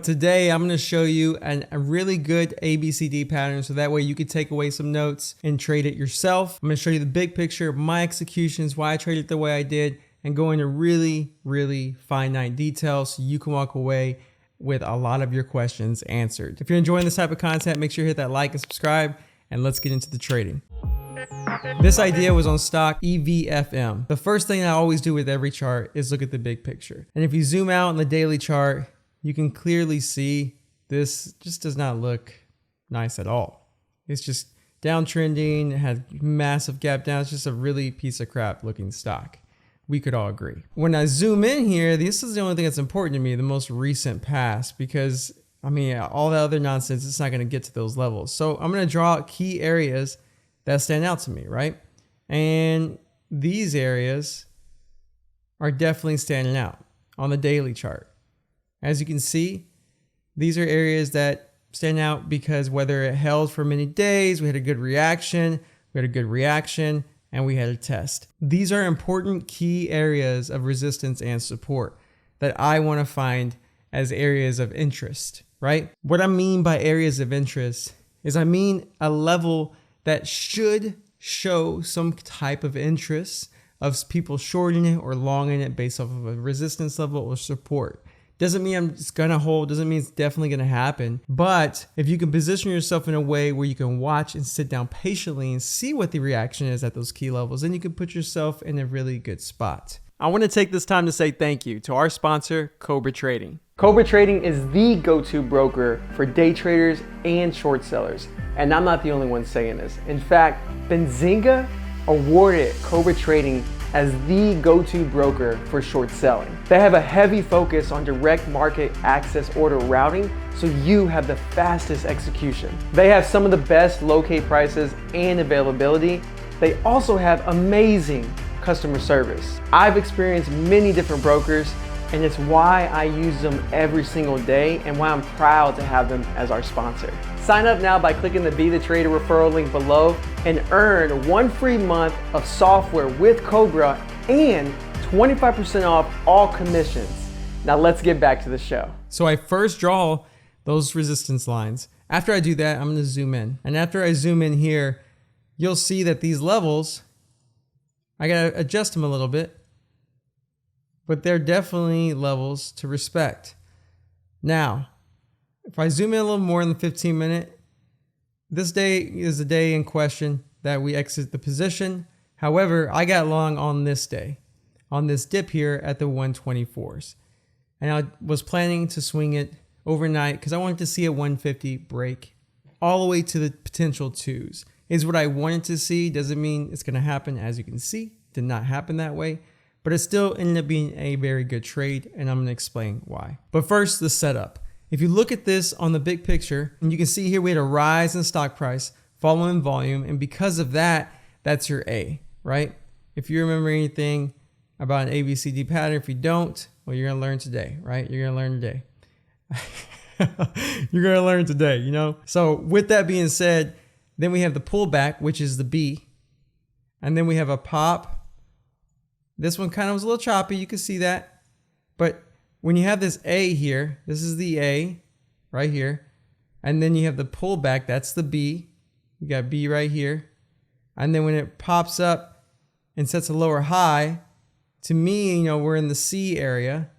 Today, I'm going to show you a really good ABCD pattern so that way you can take away some notes and trade it yourself. I'm going to show you the big picture of my executions, why I traded the way I did, and go into really finite details so you can walk away with a lot of your questions answered. If you're enjoying this type of content, make sure you hit that like and subscribe, and let's get into the trading. This idea was on stock EVFM. The first thing I always do with every chart is look at the big picture. And if you zoom out on the daily chart, you can clearly see this just does not look nice at all. It's just downtrending, it had massive gap down. It's just a really piece of crap looking stock. We could all agree. When I zoom in here, this is the only thing that's important to me, the most recent past, because I mean, all the other nonsense, it's not going to get to those levels. So I'm going to draw out key areas that stand out to me, right? And these areas are definitely standing out on the daily chart. As you can see, these are areas that stand out because whether it held for many days, we had a good reaction, and we had a test. These are important key areas of resistance and support that I want to find as areas of interest, right? What I mean by areas of interest is I mean a level that should show some type of interest of people shorting it or longing it based off of a resistance level or support. Doesn't mean I'm just gonna hold, doesn't mean it's definitely gonna happen. But if you can position yourself in a way where you can watch and sit down patiently and see what the reaction is at those key levels, then you can put yourself in a really good spot. I wanna take this time to say thank you to our sponsor, Cobra Trading. Cobra Trading is the go-to broker for day traders and short sellers. And I'm not the only one saying this. In fact, Benzinga awarded Cobra Trading as the go-to broker for short selling. They have a heavy focus on direct market access order routing, so you have the fastest execution. They have some of the best locate prices and availability. They also have amazing customer service. I've experienced many different brokers, and it's why I use them every single day and why I'm proud to have them as our sponsor. Sign up now by clicking the Be The Trader referral link below and earn 1 free month of software with Cobra and 25% off all commissions. Now let's get back to the show. So I first draw those resistance lines. After I do that, I'm gonna zoom in. And after I zoom in here, you'll see that these levels, I gotta adjust them a little bit, but they're definitely levels to respect. Now, if I zoom in a little more in the 15-minute, this day is the day in question that we exit the position. However, I got long on this day, on this dip here at the 124s. And I was planning to swing it overnight because I wanted to see a 150 break all the way to the potential twos. Is what I wanted to see. Doesn't mean it's gonna happen. As you can see, did not happen that way. But it still ended up being a very good trade, and I'm gonna explain why. But first, the setup. If you look at this on the big picture, and you can see here we had a rise in stock price following volume, and because of that, that's your A, right? If you remember anything about an ABCD pattern, if you don't, well, you're gonna learn today, right? You're gonna learn today. You're gonna learn today, you know? So with that being said, then we have the pullback, which is the B, and then we have a pop. This one kind of was a little choppy, you can see that. But when you have this A here, this is the A right here. And then you have the pullback, that's the B. You got B right here. And then when it pops up and sets a lower high, to me, you know, we're in the C area.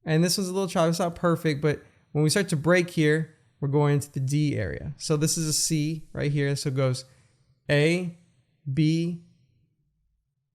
And this was a little choppy, it's not perfect, but when we start to break here, we're going into the D area. So this is a C right here. So it goes A, B,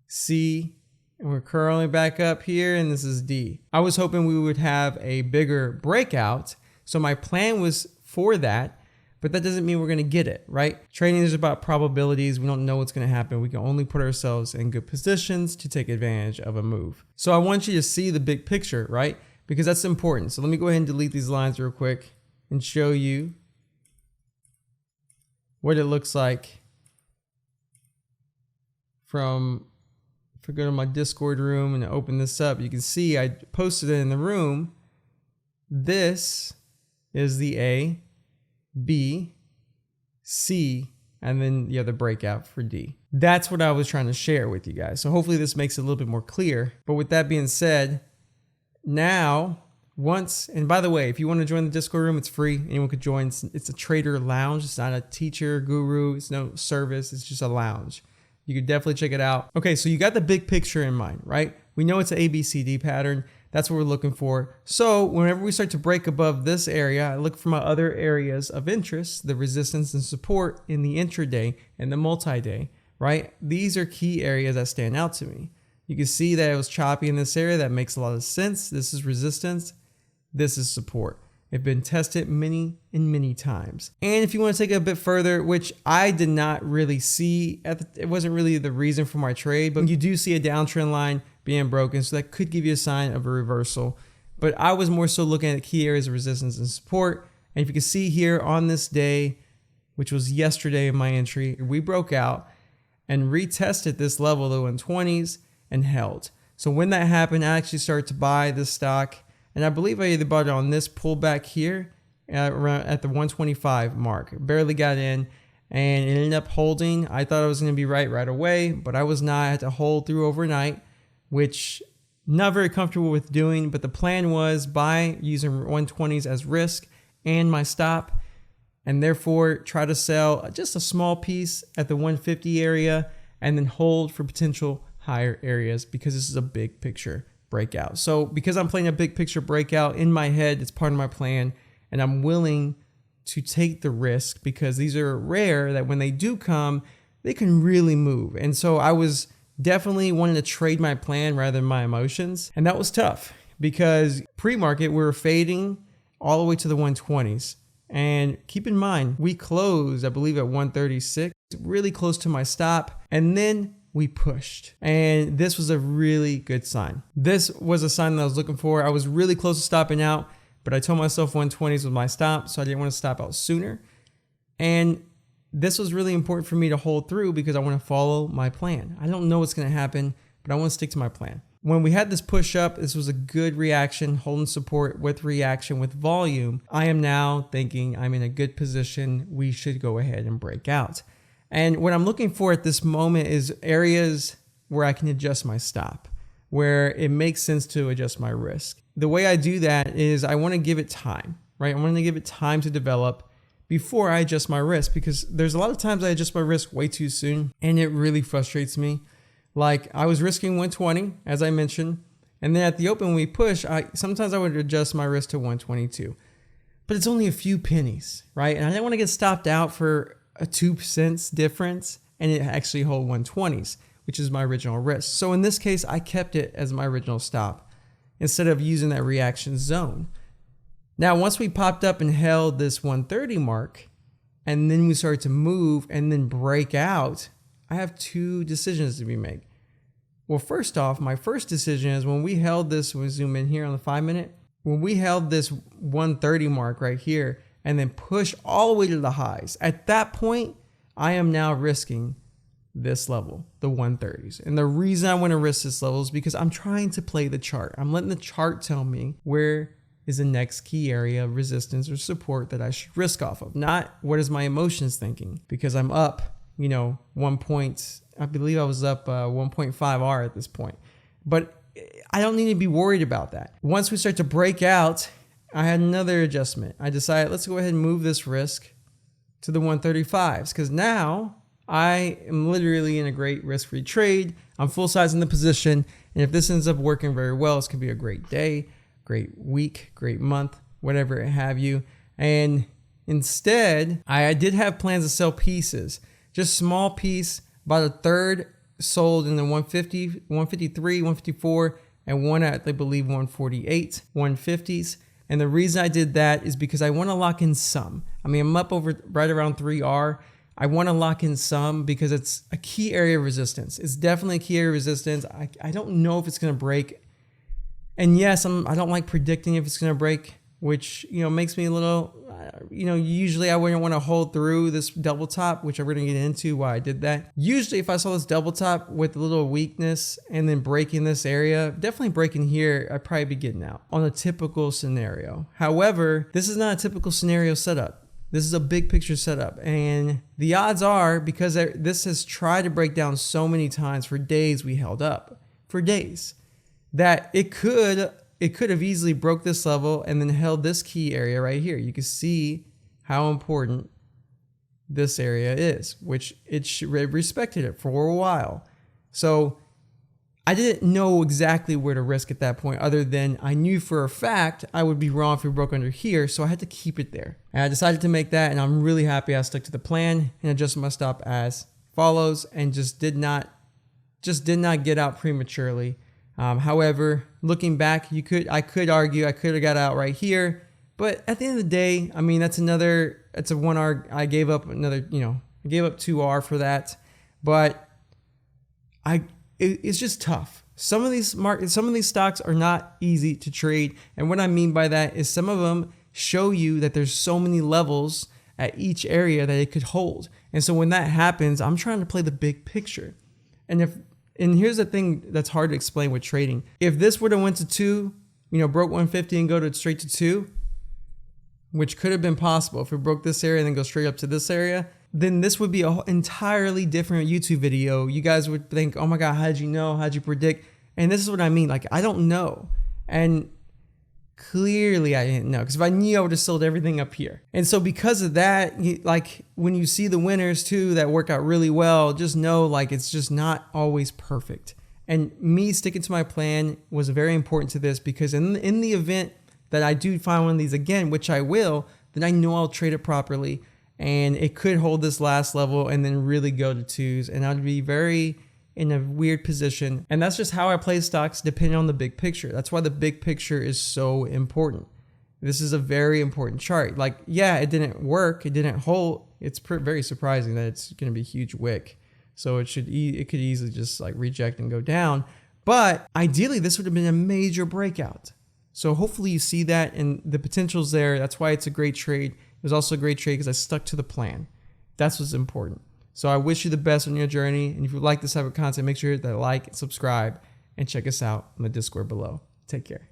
C, and we're curling back up here, and this is D. I was hoping we would have a bigger breakout, so my plan was for that, but that doesn't mean we're gonna get it, right? Trading is about probabilities. We don't know what's gonna happen. We can only put ourselves in good positions to take advantage of a move. So I want you to see the big picture, right? Because that's important. So let me go ahead and delete these lines real quick and show you what it looks like from, if I go to my Discord room and open this up, you can see I posted it in the room. This is the A, B, C, and then you have the breakout for D. That's what I was trying to share with you guys. So hopefully this makes it a little bit more clear. But with that being said, now once, and by the way, if you want to join the Discord room, it's free. Anyone could join. It's a trader lounge. It's not a teacher, guru. It's no service. It's just a lounge. You could definitely check it out. Okay, so you got the big picture in mind, right? We know it's an ABCD pattern. That's what we're looking for. So whenever we start to break above this area, I look for my other areas of interest, the resistance and support in the intraday and the multi-day, right? These are key areas that stand out to me. You can see that it was choppy in this area. That makes a lot of sense. This is resistance. This is support. It's been tested many and many times. And if you want to take it a bit further, which I did not really see, it wasn't really the reason for my trade, but you do see a downtrend line being broken. So that could give you a sign of a reversal. But I was more so looking at key areas of resistance and support. And if you can see here on this day, which was yesterday in my entry, we broke out and retested this level, the 120s, and held. So when that happened, I actually started to buy this stock. And I believe I either bought it on this pullback here around at the 125 mark. Barely got in and it ended up holding. I thought I was going to be right away, but I was not. I had to hold through overnight, which not very comfortable with doing. But the plan was buy using 120s as risk and my stop, and therefore try to sell just a small piece at the 150 area and then hold for potential higher areas because this is a big picture breakout. So because I'm playing a big picture breakout in my head, it's part of my plan, and I'm willing to take the risk because these are rare that when they do come, they can really move. And so I was definitely wanting to trade my plan rather than my emotions. And that was tough because pre-market, we were fading all the way to the 120s. And keep in mind, we closed, I believe, at 136, really close to my stop. And then we pushed, and this was a really good sign. This was a sign that I was looking for. I was really close to stopping out, but I told myself 120s was my stop, so I didn't want to stop out sooner. And this was really important for me to hold through because I want to follow my plan. I don't know what's going to happen, but I want to stick to my plan. When we had this push up, this was a good reaction, holding support with reaction with volume. I am now thinking I'm in a good position. We should go ahead and break out. And what I'm looking for at this moment is areas where I can adjust my stop, where it makes sense to adjust my risk. The way I do that is I want to give it time, right? I want to give it time to develop before I adjust my risk, because there's a lot of times I adjust my risk way too soon and it really frustrates me. Like I was risking 120, as I mentioned, and then at the open when we push, sometimes I would adjust my risk to 122, but it's only a few pennies, right? And I didn't want to get stopped out for a 2 cents difference and it actually hold 120s, which is my original risk. So in this case, I kept it as my original stop instead of using that reaction zone. Now, once we popped up and held this 130 mark, and then we started to move and then break out, I have two decisions to be made. Well, first off, my first decision is when we held this, we zoom in here on the 5 minute, when we held this 130 mark right here, and then push all the way to the highs. At that point, I am now risking this level, the 130s. And the reason I want to risk this level is because I'm trying to play the chart. I'm letting the chart tell me where is the next key area of resistance or support that I should risk off of, not what is my emotions thinking, because I'm up, I believe I was up 1.5 R at this point. But I don't need to be worried about that. Once we start to break out, I had another adjustment. I decided let's go ahead and move this risk to the 135s because now I am literally in a great risk-free trade. I'm full size in the position. And if this ends up working very well, it's going to be a great day, great week, great month, whatever have you. And instead, I did have plans to sell pieces, just small piece, about a third sold in the 150, 153, 154, and one at, I believe, 148, 150s. And the reason I did that is because I want to lock in some. I mean, I'm up over right around 3R. I want to lock in some because it's a key area of resistance. It's definitely a key area of resistance. I don't know if it's going to break. And yes, I don't like predicting if it's going to break, which, makes me a little, usually I wouldn't want to hold through this double top, which we're going to get into why I did that. Usually if I saw this double top with a little weakness and then breaking this area, definitely breaking here, I'd probably be getting out on a typical scenario. However, this is not a typical scenario setup. This is a big picture setup. And the odds are, because this has tried to break down so many times for days, we held up for days, that it could it could have easily broke this level and then held this key area right here. You can see how important this area is, which it respected it for a while. So I didn't know exactly where to risk at that point, other than I knew for a fact I would be wrong if it broke under here, so I had to keep it there. And I decided to make that, and I'm really happy I stuck to the plan and adjusted my stop as follows, and just did not get out prematurely. However, looking back, I could argue I could have got out right here, but at the end of the day, I mean, that's a 1R. I gave up another, I gave up 2R for that, but it's just tough. Some of these stocks are not easy to trade, and what I mean by that is some of them show you that there's so many levels at each area that it could hold. And so when that happens, I'm trying to play the big picture. And here's the thing that's hard to explain with trading. If this would have went to 2, broke 150 and go straight to 2, which could have been possible if it broke this area and then go straight up to this area, then this would be an entirely different YouTube video. You guys would think, oh my God, how did you know? How did you predict? And this is what I mean. Like, I don't know. And clearly I didn't know, because if I knew, I would have sold everything up here. And so because of that, like when you see the winners too that work out really well, just know like it's just not always perfect. And me sticking to my plan was very important to this, because in the event that I do find one of these again, which I will, then I know I'll trade it properly. And it could hold this last level and then really go to 2s. And I'd be very in a weird position. And that's just how I play stocks, depending on the big picture. That's why the big picture is so important. This is a very important chart. Like, yeah, it didn't work. It didn't hold. It's very surprising that it's going to be a huge wick. So it could easily just like reject and go down. But ideally, this would have been a major breakout. So hopefully you see that, and the potential's there. That's why it's a great trade. It was also a great trade because I stuck to the plan. That's what's important. So I wish you the best on your journey. And if you like this type of content, make sure to hit that like and subscribe, and check us out on the Discord below. Take care.